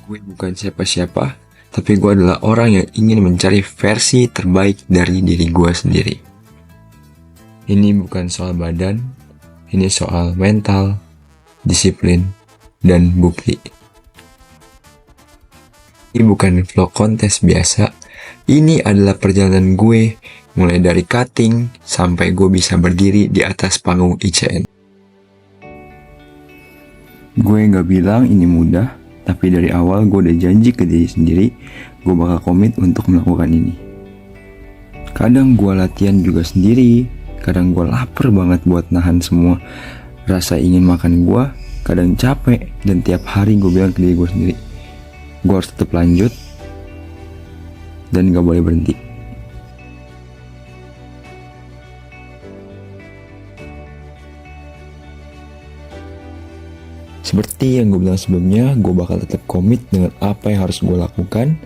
Gue bukan siapa-siapa, tapi gue adalah orang yang ingin mencari versi terbaik dari diri gue sendiri. Ini bukan soal badan, ini soal mental, disiplin, dan bukti. Ini bukan vlog kontes biasa, ini adalah perjalanan gue mulai dari cutting sampai gue bisa berdiri di atas panggung ICN. Gue gak bilang ini mudah, tapi dari awal gue udah janji ke diri sendiri, gue bakal komit untuk melakukan ini. Kadang gue latihan juga sendiri, kadang gue lapar banget buat nahan semua rasa ingin makan gue, kadang capek, dan tiap hari gue bilang ke diri gue sendiri, gue harus tetap lanjut, dan gak boleh berhenti. Seperti yang gue bilang sebelumnya, gue bakal tetap komit dengan apa yang harus gue lakukan.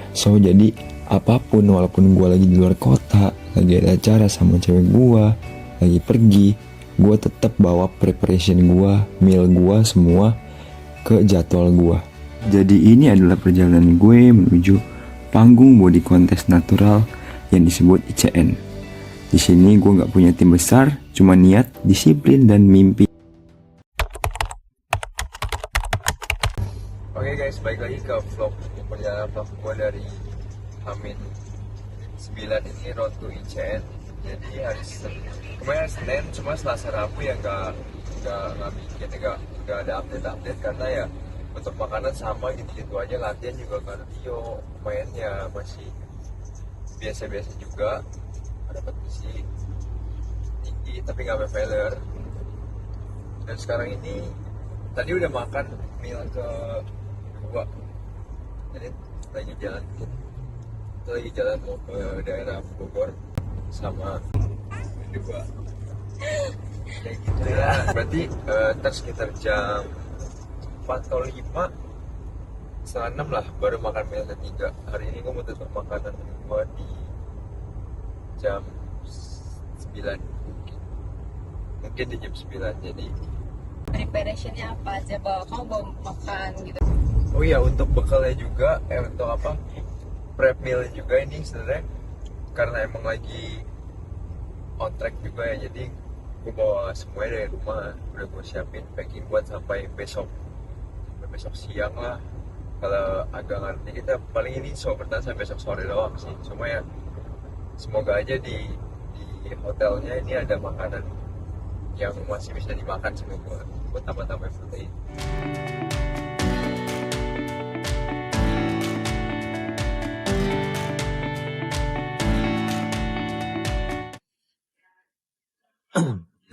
So, jadi apapun, walaupun gue lagi di luar kota, lagi ada acara sama cewek gue, lagi pergi, gue tetap bawa preparation gue, meal gue semua ke jadwal gue. Jadi ini adalah perjalanan gue menuju panggung body contest natural yang disebut ICN. Di sini gue nggak punya tim besar, cuma niat, disiplin, dan mimpi. Oke guys, balik lagi ke perjalanan vlog gue dari Amin 9 ini road to ICN. Jadi kemarin Senin, cuma Selasa Rabu ya nggak ada update karena ya untuk makanan sama gitu aja, latihan juga kardio, mainnya masih biasa-biasa juga, ada kompetisi tinggi tapi nggak failure. Dan sekarang ini tadi udah makan meal kedua, jadi lagi jalan mau ke daerah Bogor sama kedua kayak gitu ya. Berarti sekitar jam 4 atau 5, setengah 6 lah baru makan meal ketiga. Hari ini gue mau tutup makanan gue di jam 9, mungkin di jam 9. Jadi preparationnya apa aja, kamu bawa makan gitu? oh iya, untuk bekalnya juga, untuk apa, prep meal juga ini sebenarnya karena emang lagi on track juga ya, jadi gue bawa semuanya dari rumah, udah gue siapin packing buat sampai besok siang lah. Kalau agak ngerti kita paling ini bertahan sampai besok sore doang sih, cuma ya semoga aja di hotelnya ini ada makanan yang masih bisa dimakan semua buat tambah-tambah protein.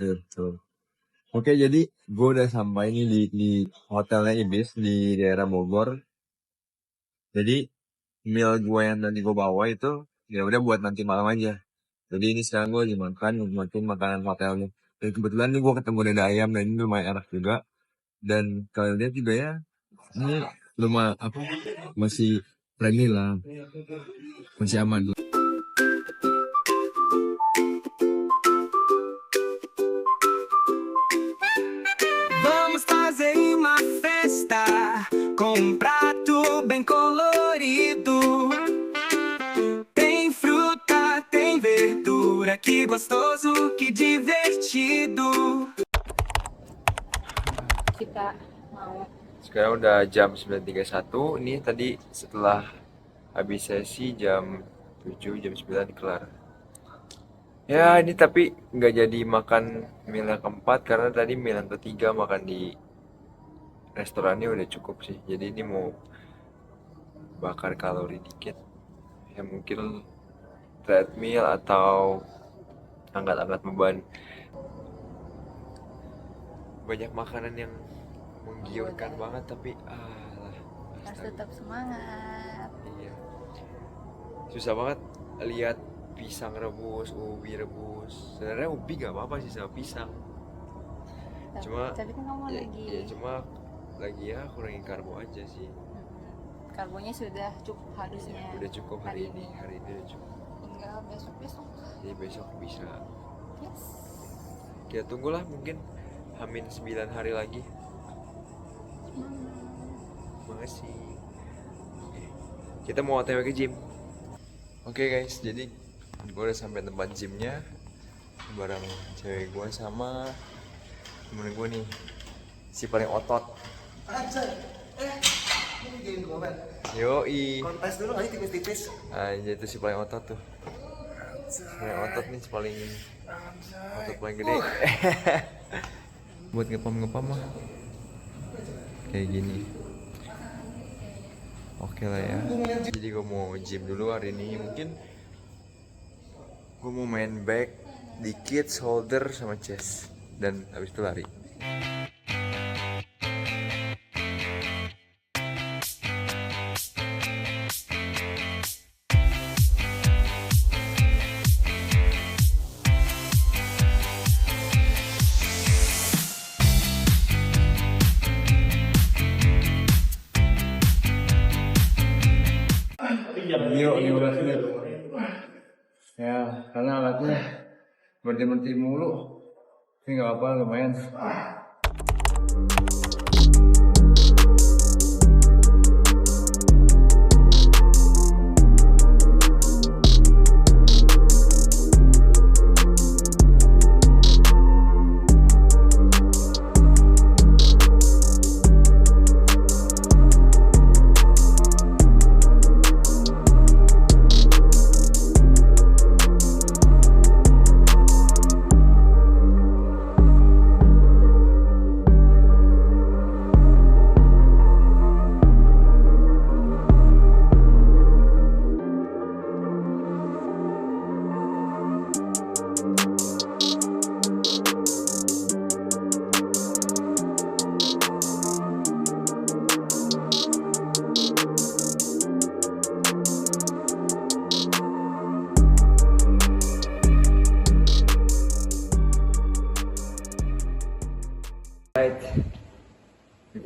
Betul. Oke, jadi gue udah sampai ini di hotelnya Ibis di daerah Bogor. Jadi meal gue yang tadi gue bawa itu ya udah buat nanti malam aja. Jadi ini sekarang gue lagi makan makanan hotelnya. Dan kebetulan nih gue ketemu dada ayam dan ini lumayan enak juga. Dan kalian lihat juga ya, ini lumayan masih friendly lah, masih aman. Vamos fazer uma festa com prato bem colorido. Tem fruta, tem verdura, que gostoso, que divertido. Kita mau Sekarang udah jam 9.31. Ini tadi setelah habis sesi jam 7, jam 9 kelar. Ya ini tapi nggak jadi makan meal yang keempat karena tadi meal yang ketiga makan di restorannya udah cukup sih. Jadi ini mau bakar kalori dikit. Ya mungkin treadmill atau angkat-angkat beban. Banyak makanan yang menggiurkan banget tapi harus astaga. tetap semangat. Iya. Susah banget lihat pisang rebus, ubi rebus. Sebenarnya ubi gak apa-apa sih sama pisang. Tapi kan kamu Cuma lagi ya kurangin karbo aja sih. karbonya sudah cukup harusnya. Udah cukup hari ini udah cukup. Tinggal besok. Jadi besok bisa. Yes. Kita tunggulah mungkin Hamin 9 hari lagi. Makasih. Kita mau OTW ke gym. Oke guys, jadi gue udah sampai tempat gymnya bareng cewek gue sama temen gue nih, si paling otot. Ini game gue, man. Yoi. Kontes dulu aja tipis-tipis. Anjay, itu si paling otot tuh. Paling otot nih, si paling otot paling gede. Buat ngepam mah kayak gini. Oke lah ya. Jadi gue mau gym dulu hari ini. Mungkin gue mau main back dikit, shoulder sama chest, dan habis itu lari. Yuk, ini udah sudah. Ya, karena alatnya berhenti mulu. Ini nggak apa, lumayan.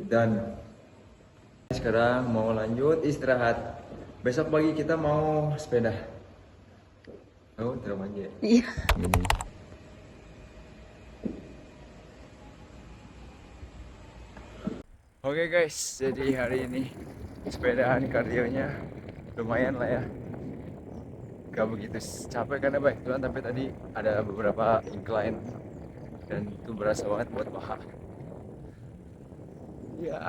Dan sekarang mau lanjut istirahat. Besok pagi kita mau sepeda. Oh, terus aja. Iya. Gini. Oke guys, jadi hari ini sepedaan kardionya lumayan lah ya. Gak begitu capek karena baik Tuhan, tapi tadi ada beberapa incline dan itu berasa banget buat paha. Ya.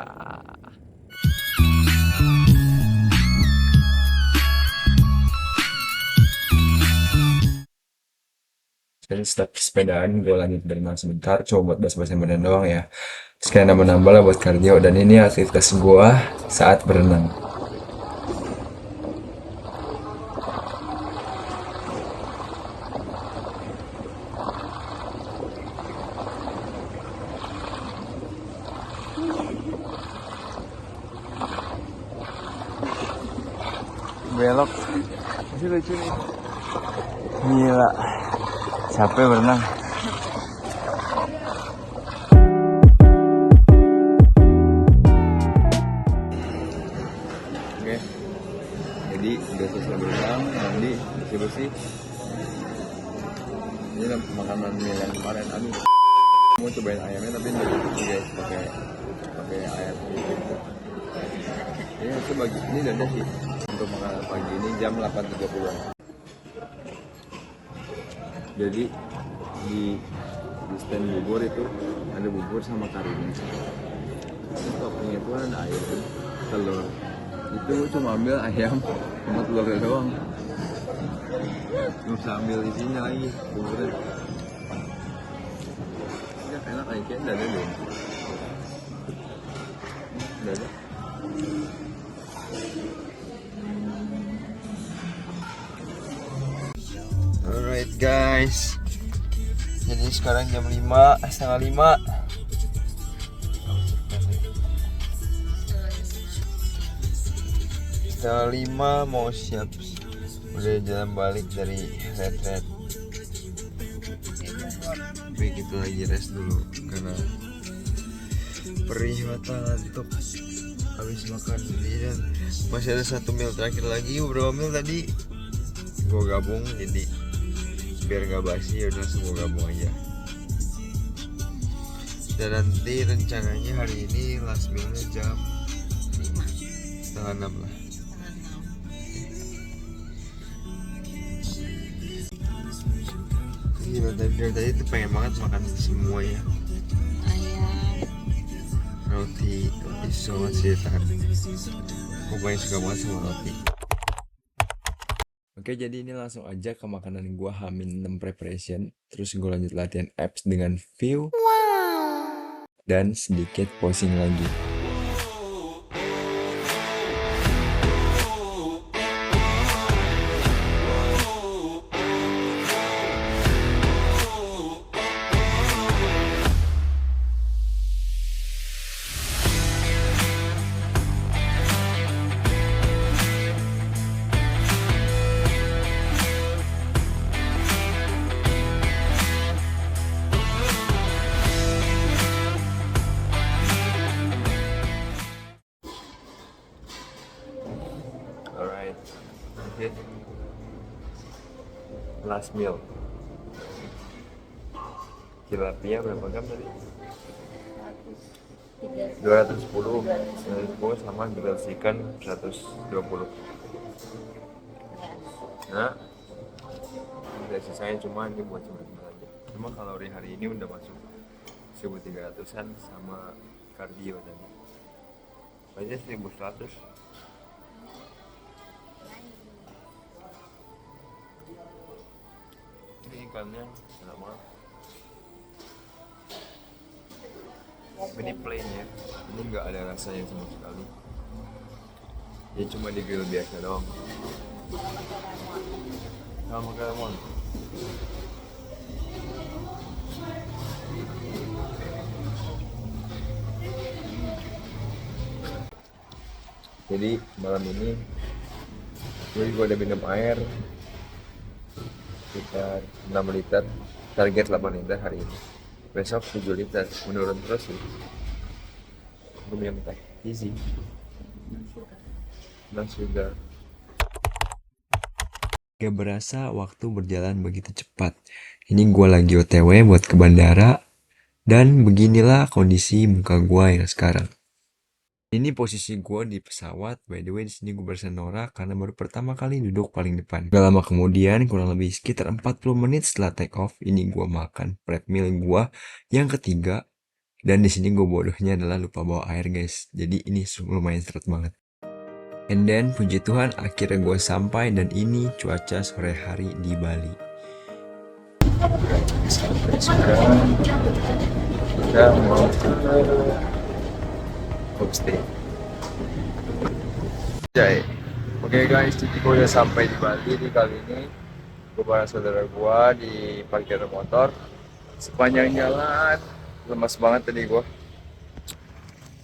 Dan setelah sepedaan gue lanjut berenang sebentar, coba buat bas-basan badan doang ya. Sekalian nambah-nambah lah buat kardio, dan ini aktivitas gue saat berenang. Belok, masih lucu nih. Gila, capek berenang. Oke, jadi udah selesai berenang, mandi, bersih-bersih. Ini makanan meal yang kemarin. Aduh, mau cobain ayamnya tapi nggak gitu guys, pakai ayam gitu. Ini itu bagi ini udah sih untuk makanan pagi ini jam 8.30-an. Jadi di stand bubur itu ada bubur sama karinya. Terus toppingnya itu ada ayam, telur. Itu cuma ambil ayam sama telurnya doang. Terus ambil isinya lagi buburnya. Ya enak kayaknya udah ada deh. Udah ada. Alright guys, jadi sekarang jam 5, setengah 5. Setengah 5 mau siap, udah jalan balik dari retret. Tapi kita lagi rest dulu karena perih mata, ngantuk habis makan tadi, dan masih ada 1 meal terakhir lagi. Beberapa meal tadi gue gabung, jadi biar gak basi ya udah langsung gue gabung aja. Dan nanti rencananya hari ini last mealnya jam 5:30 lah. Gila, dari tadi tuh pengen banget makan semuanya. Ayam. Roti so sih tadi. Gue paling suka banget sama roti. Oke, jadi ini langsung aja ke makanan gue H-6 preparation. Terus gue lanjut latihan abs dengan view. Dan sedikit posing lagi. Alright, hit last meal. Tilapia berapa gram tadi? 210 sama grilled chicken 120. Nah, udah sisanya cuma ini buat cemilan aja. Cuma kalori hari ini udah masuk 1300-an sama kardio tadi. Aja 1100. Ini ikannya sama mini plain ya, ini nggak ada rasanya sama sekali, ya cuma di grill biasa doang sama kayak lemon. Jadi malam ini gue juga udah minum air sekitar 6 liter, target 8 liter hari ini, besok 7 liter, menurun terus sih. Gue minum teh easy dan sugar. Gak berasa waktu berjalan begitu cepat. Ini gue lagi OTW buat ke bandara, dan beginilah kondisi muka gue yang sekarang. Ini posisi gue di pesawat. By the way, di sini gue bersenora karena baru pertama kali duduk paling depan. Gak lama kemudian, kurang lebih sekitar 40 menit setelah take off, ini gue makan prep meal gue yang ketiga. Dan di sini gue bodohnya adalah lupa bawa air, guys. Jadi ini lumayan seret banget. And then puji Tuhan akhirnya gue sampai, dan ini cuaca sore hari di Bali. Sampai sekarang kita mau homestay. Jai. Oke guys, jadi gue udah sampai di Bali nih kali ini. Gue bareng saudara gue di parkiran motor. Sepanjang jalan lemas banget tadi gue.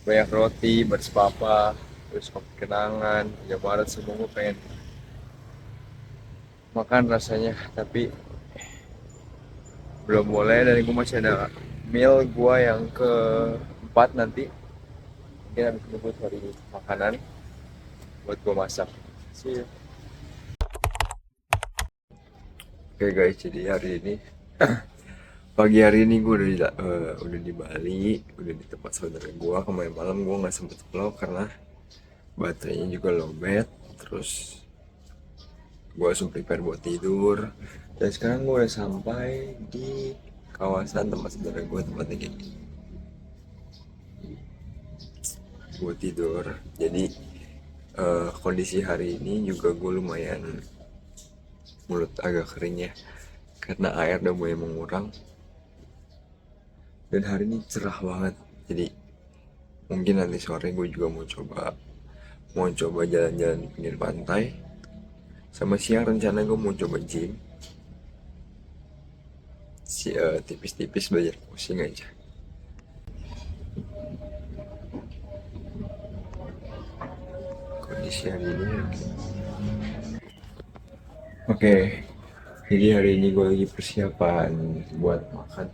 Banyak roti, berspapa, terus kopi kenangan, ya Maret semua gue pengen makan rasanya, tapi belum boleh. Dan gue masih ada meal gue yang keempat nanti. Mungkin habis itu gue cari makanan buat gue masak. See you. Oke guys, jadi hari ini pagi hari ini gue udah di Bali, udah di tempat saudara gue. Kemarin malam gue nggak sempet vlog karena baterainya juga lowbat. Terus gue langsung prepare buat tidur. Dan sekarang gue udah sampai di kawasan tempat saudara gue, tempatnya kayak gini. Gue tidur. Jadi kondisi hari ini juga gue lumayan mulut agak kering ya, karena air udah mulai mengurang. Dan hari ini cerah banget. Jadi mungkin nanti sore gue juga mau coba jalan-jalan di pinggir pantai. Sama siang rencana gue mau coba gym. Tipis-tipis belajar pusing aja. Kondisi hari ini oke. Jadi hari ini gue lagi persiapan buat makan,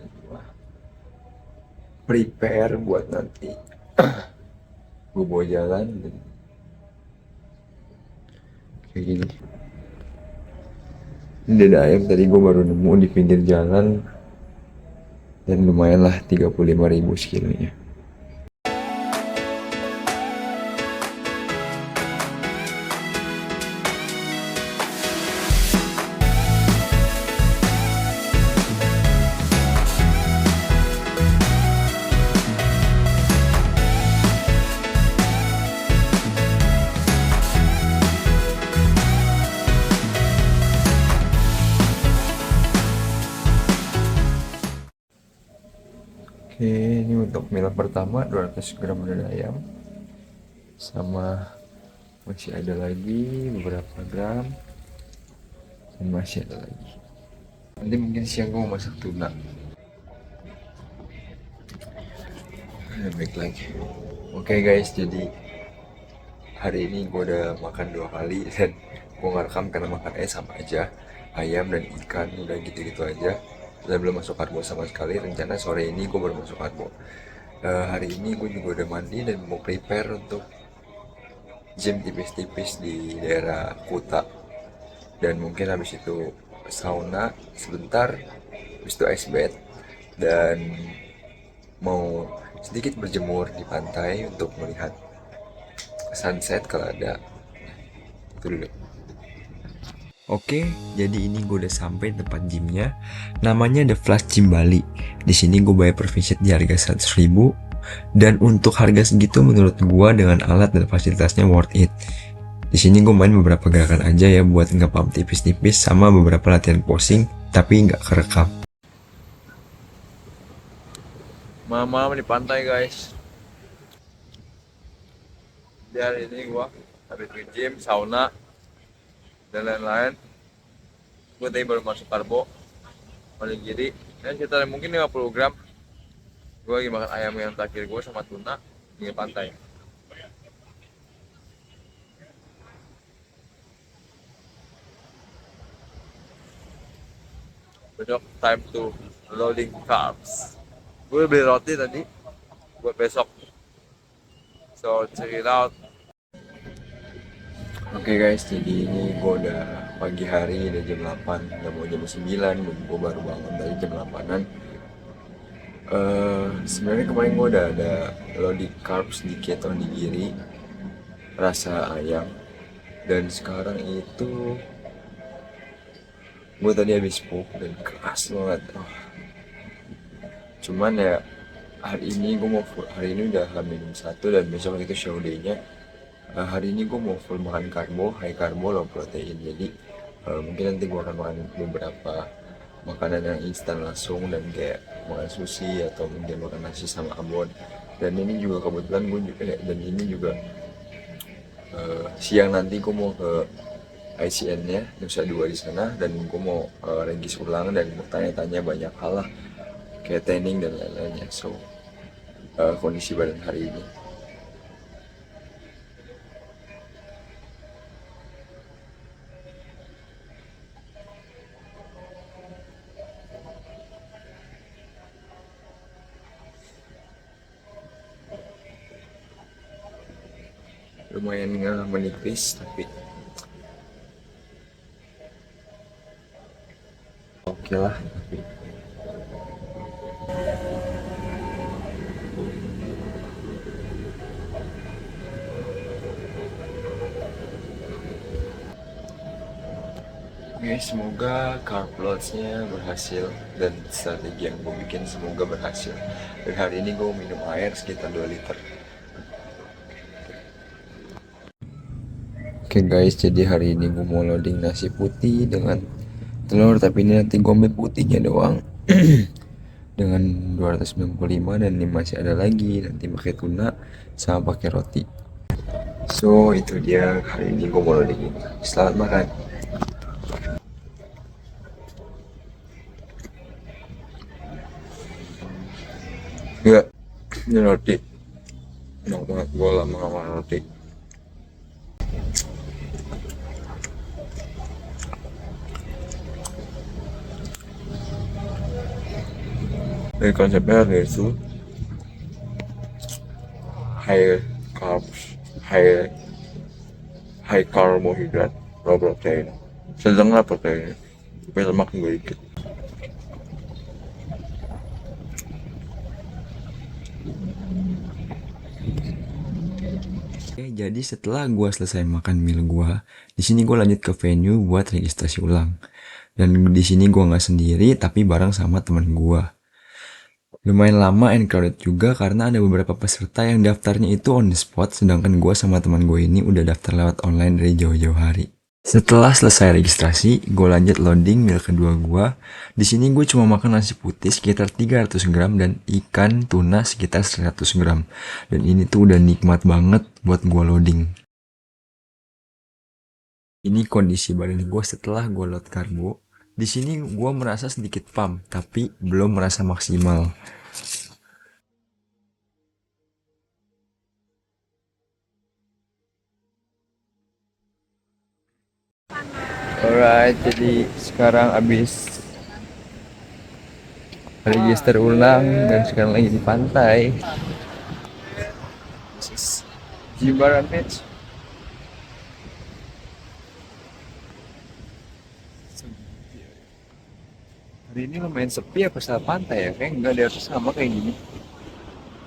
prepare buat nanti gue bawa jalan dan kayak gini. Ini dada ayam tadi gue baru nemu di pinggir jalan, dan lumayan lah 35.000 sekilonya. meal pertama 200 gram dada ayam, sama masih ada lagi beberapa gram, dan masih ada lagi. Nanti mungkin siang gue mau masak tuna. Baik lagi. Oke guys, jadi hari ini gue udah makan 2 kali dan gue nggak rekam karena makannya sama aja, ayam dan ikan, udah gitu-gitu aja. Dan belum masuk karbo sama sekali. Rencana sore ini gue baru masuk karbo. Hari ini gue juga udah mandi dan mau prepare untuk gym tipis-tipis di daerah Kuta. Dan mungkin habis itu sauna sebentar, habis itu ice bath, dan mau sedikit berjemur di pantai untuk melihat sunset kalau ada. Itu dulu. Oke, jadi ini gue udah sampai di tempat gymnya. Namanya The Flash Gym Bali. Di sini gue bayar per visit di harga 100.000, dan untuk harga segitu menurut gue dengan alat dan fasilitasnya worth it. Di sini gue main beberapa gerakan aja ya buat nge-pump tipis-tipis, sama beberapa latihan posing tapi nggak kerekam. Malam-malam di pantai guys. Di hari ini gua habis ke gym, sauna, dan lain-lain. Gue tadi baru masuk karbo, paling kiri, dan sekitar mungkin 50 gram. Gue lagi makan ayam yang terakhir gue sama tuna di pantai. Besok time to loading carbs. Gue beli roti tadi buat besok. So check it out. Oke guys, jadi ini gue udah pagi hari, udah jam 8, udah mau jam 9, gue baru bangun dari jam 8-an. Sebenarnya kemarin gue udah ada loading carbs di keto onigiri rasa ayam, dan sekarang itu gue tadi habis pup dan keras banget. Cuman ya hari ini gue mau full, hari ini udah H-1 dan besok itu show day-nya. Hari ini gue mau full makan karbo, high karbo, low protein. Jadi mungkin nanti gue akan makan beberapa makanan yang instan langsung, dan kayak makan sushi atau mungkin makan nasi sama abon. Dan ini juga kebetulan gue juga, dan ini juga siang nanti gue mau ke ICN-nya Nusa Dua di sana, dan gue mau regis ulang dan mau tanya-tanya banyak hal lah, kayak training dan lain-lainnya. So kondisi badan hari ini lumayan menipis, tapi oke lah. Oke, semoga carb loads-nya berhasil dan strategi yang gue bikin semoga berhasil. Dan hari ini gue minum air sekitar 2 liter. Oke guys, jadi hari ini gue mau loading nasi putih dengan telur, tapi ini nanti gue ambil putihnya doang. Dengan 295, dan ini masih ada lagi nanti pakai tuna sama pakai roti. So itu dia hari ini gue mau loading ini. Selamat makan. Enggak, ini roti enak banget, gue lama gak makan roti. Dari konsepnya itu high carbs, high karbohidrat, low protein, sedang lah protein, tapi lemak juga dikit. Oke, jadi setelah gua selesai makan meal gua, di sini gua lanjut ke venue buat registrasi ulang. Dan di sini gua nggak sendiri, tapi bareng sama teman gua. Lumayan lama and crowded juga karena ada beberapa peserta yang daftarnya itu on the spot, sedangkan gua sama teman gue ini udah daftar lewat online dari jauh-jauh hari. Setelah selesai registrasi, gue lanjut loading meal kedua gue. Di sini gue cuma makan nasi putih sekitar 300 gram dan ikan tuna sekitar 100 gram. Dan ini tuh udah nikmat banget buat gue loading. Ini kondisi badan gue setelah gue load karbo. Di sini gue merasa sedikit pump, tapi belum merasa maksimal. Alright, jadi sekarang abis register ulang dan sekarang lagi di pantai. This is Jimbaran Beach. Hari ini lumayan sepi ya pasal pantai ya, kayak nggak ada harus sama kayak gini.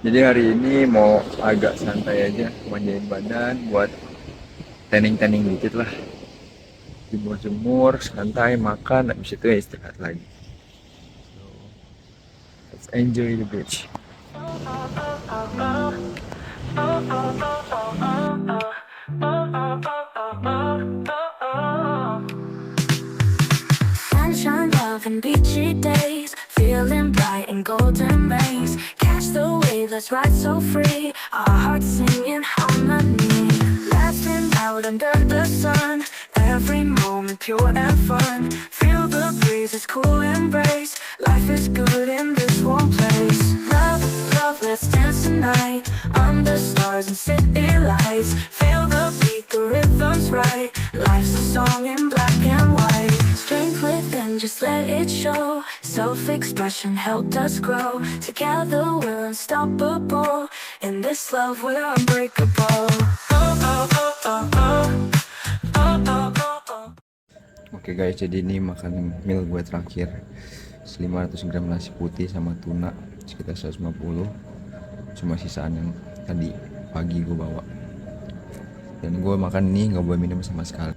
Jadi hari ini mau agak santai aja, manjain badan buat tanning-tanning dikit lah. Jemur-jemur, santai, makan, habis itu ya istirahat lagi. So, let's enjoy the beach. Sunshine, love, and beachy days. Feeling bright and golden rays. Catch the wave, let's ride so free. Our hearts singing harmony. Laughing out under the sun. Every moment pure and fun. Feel the breeze, it's cool embrace. Life is good in this one place. Love, love, let's dance tonight. Under stars and city lights. Feel the beat, the rhythm's right. Life's a song in black and white. Strength within, just let it show. Self-expression helped us grow. Together we're unstoppable. In this love we're unbreakable. Oh, oh, oh, oh, oh. Oke guys, jadi ini makan meal gue terakhir 500 gram nasi putih sama tuna sekitar 150. Cuma sisaan yang tadi pagi gue bawa. Dan gue makan ini nggak boleh minum sama sekali.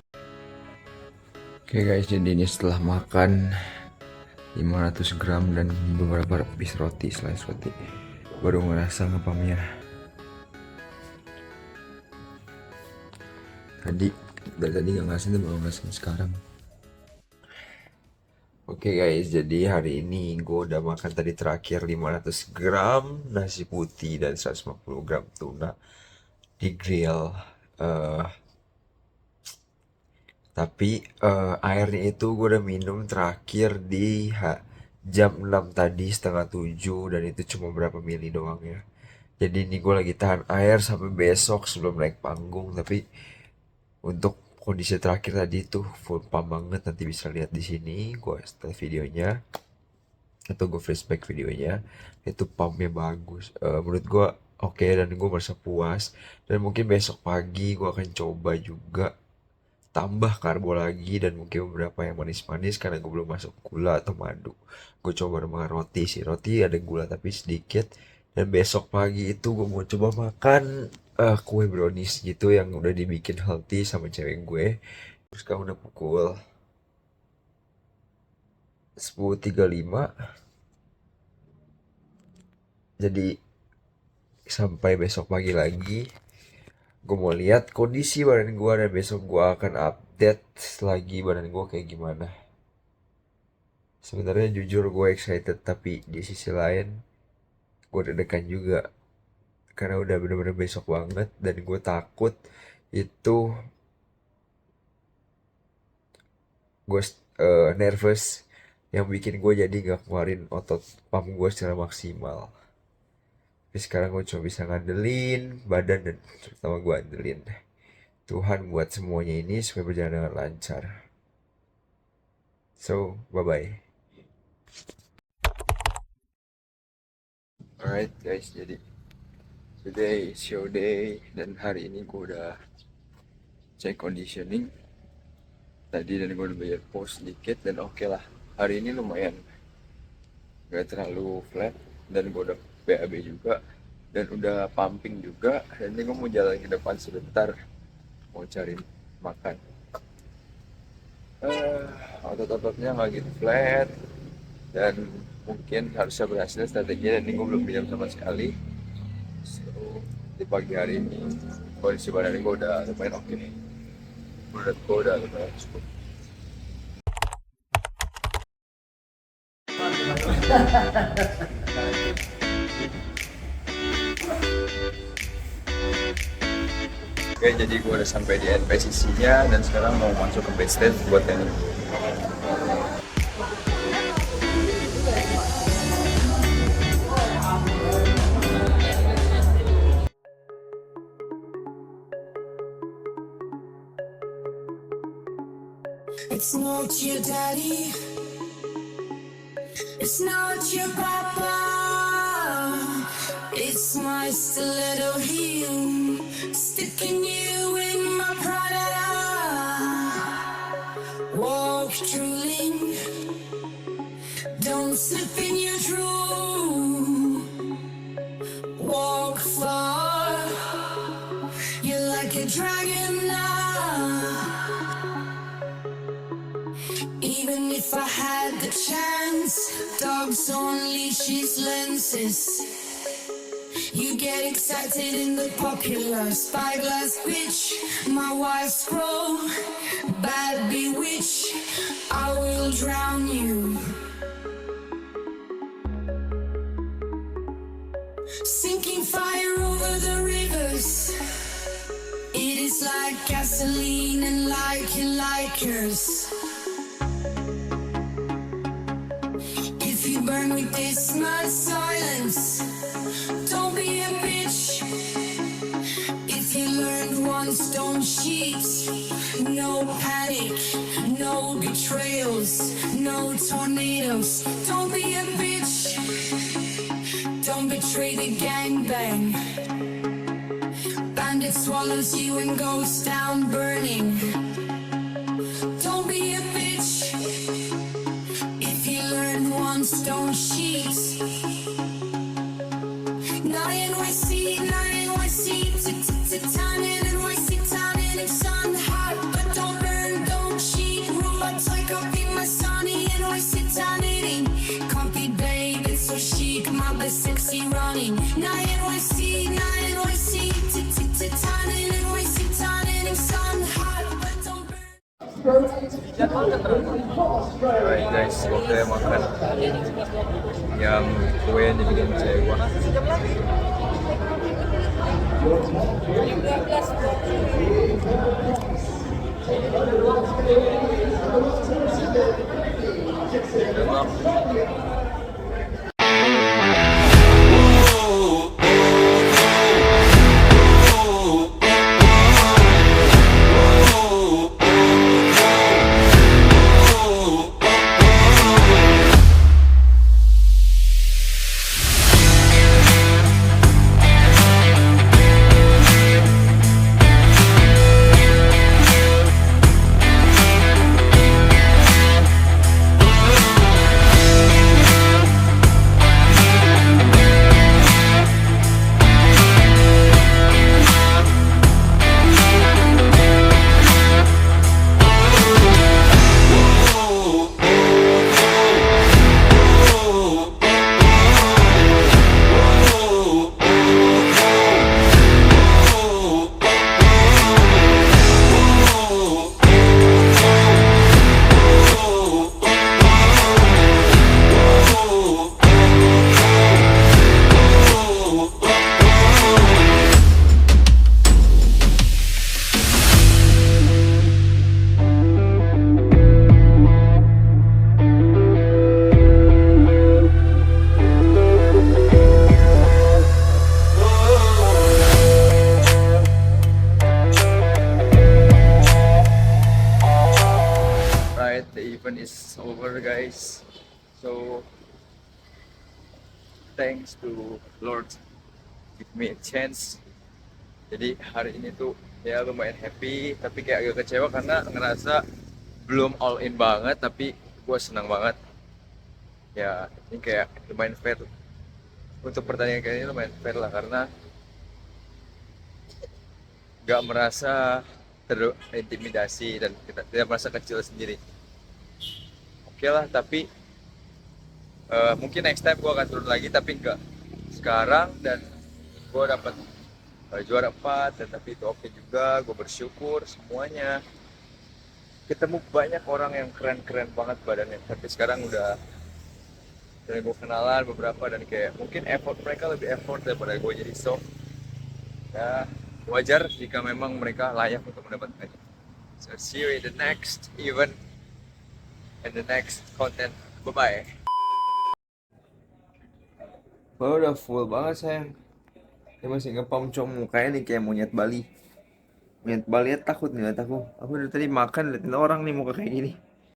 Oke guys, jadi ini setelah makan 500 gram dan beberapa piece roti, slice roti, baru ngerasa ngepamnya. Dari tadi nggak ngerasain, baru ngerasain sekarang. Oke guys, jadi hari ini gue udah makan tadi terakhir 500 gram nasi putih dan 150 gram tuna di grill. Tapi airnya itu gue udah minum terakhir di jam 6 tadi, setengah 7, dan itu cuma berapa mili doang ya. Jadi ini gue lagi tahan air sampai besok sebelum naik panggung. Tapi untuk kondisi terakhir tadi tuh full pump banget, nanti bisa lihat di sini. Gue setel videonya atau gue flashback videonya, itu pumpnya bagus. Menurut gue oke, dan gue merasa puas. Dan mungkin besok pagi gue akan coba juga tambah karbo lagi, dan mungkin beberapa yang manis-manis karena gue belum masuk gula atau madu. Gue coba makan roti sih, roti ada gula tapi sedikit. Dan besok pagi itu gue mau coba makan kue brownies gitu yang udah dibikin healthy sama cewek gue. Terus sekarang udah pukul 10.35. Jadi sampai besok pagi lagi gue mau lihat kondisi badan gue, dan besok gue akan update lagi badan gue kayak gimana. Sebenarnya jujur gue excited, tapi di sisi lain gue deg-degan juga karena udah bener-bener besok banget, dan gue takut itu gue nervous yang bikin gue jadi gak keluarin otot pump gue secara maksimal. Tapi sekarang gue cuma bisa ngandelin badan, dan terutama gue andelin Tuhan buat semuanya ini supaya berjalan dengan lancar. So, bye-bye. Alright guys, jadi today is show day, dan hari ini gue udah cek conditioning tadi, dan gue udah bayar pos sedikit, dan oke lah. Hari ini lumayan gak terlalu flat, dan gue udah BAB juga, dan udah pumping juga. Dan ini gue mau jalan ke depan sebentar, mau cari makan. Otot-ototnya gak gitu flat, dan mungkin harusnya berhasil strateginya, dan ini gue belum minum sama sekali. So, di pagi hari ini kondisi badan gue udah lumayan oke. menurut gue udah lumayan cukup. Oke, jadi gue udah sampai di NPCC-nya dan sekarang mau masuk ke backstage buat yang It's not your daddy, it's not your papa, it's my stiletto heel, sticking you in my Prada. Walk drooling, don't slip in your drool. Walk far, you're like a dragon now. Even if I had the chance, dogs on leashes, lenses. You get excited in the popular spyglass bitch. My wife's crow, bad bewitch. I will drown you. Sinking fire over the rivers. It is like gasoline and like likers. If you burn with this much silence, don't be a bitch. If you learned once, don't cheat. No panic, no betrayals, no tornadoes. Don't be a bitch. Don't betray the gangbang. Bandit swallows you and goes down burning. Don't be a bitch. If you learn once, don't cheat. Not NYC, not NYC, town in NYC, town in it's sun hot, but don't burn, don't cheat. Robots like copy my sunny NYC, town in copy babe, it's so chic, my best sexy running. Not NYC, not NYC, town in NYC, town in it's sun hot, but don't burn. Alright guys, oke makan yang kue yang dibikin cewek. Event is over guys, so thanks to Lord give me a chance. Jadi hari ini tuh ya lumayan happy, tapi kayak agak kecewa karena ngerasa belum all in banget, tapi gue senang banget ya. Ini kayak lumayan fair untuk pertandingan kali ini, lumayan fair lah karena gak merasa terintimidasi dan tidak merasa kecil sendiri. Oke lah, tapi mungkin next time gue akan turun lagi, tapi enggak sekarang. Dan gue dapat juara 4, dan tapi itu oke juga, gue bersyukur semuanya. ketemu banyak orang yang keren-keren banget badannya, tapi sekarang udah gue kenalan beberapa dan kayak mungkin effort mereka lebih effort daripada gue, jadi so ya wajar jika memang mereka layak untuk mendapatkannya. So see you in the next event and the next content. Bye bye. Udah full banget sayang. Dia masih ngepom com mukanya nih kayak monyet Bali. Monyet Bali ya takut nih liat aku. Aku dari tadi makan liatin orang nih muka kayak gini.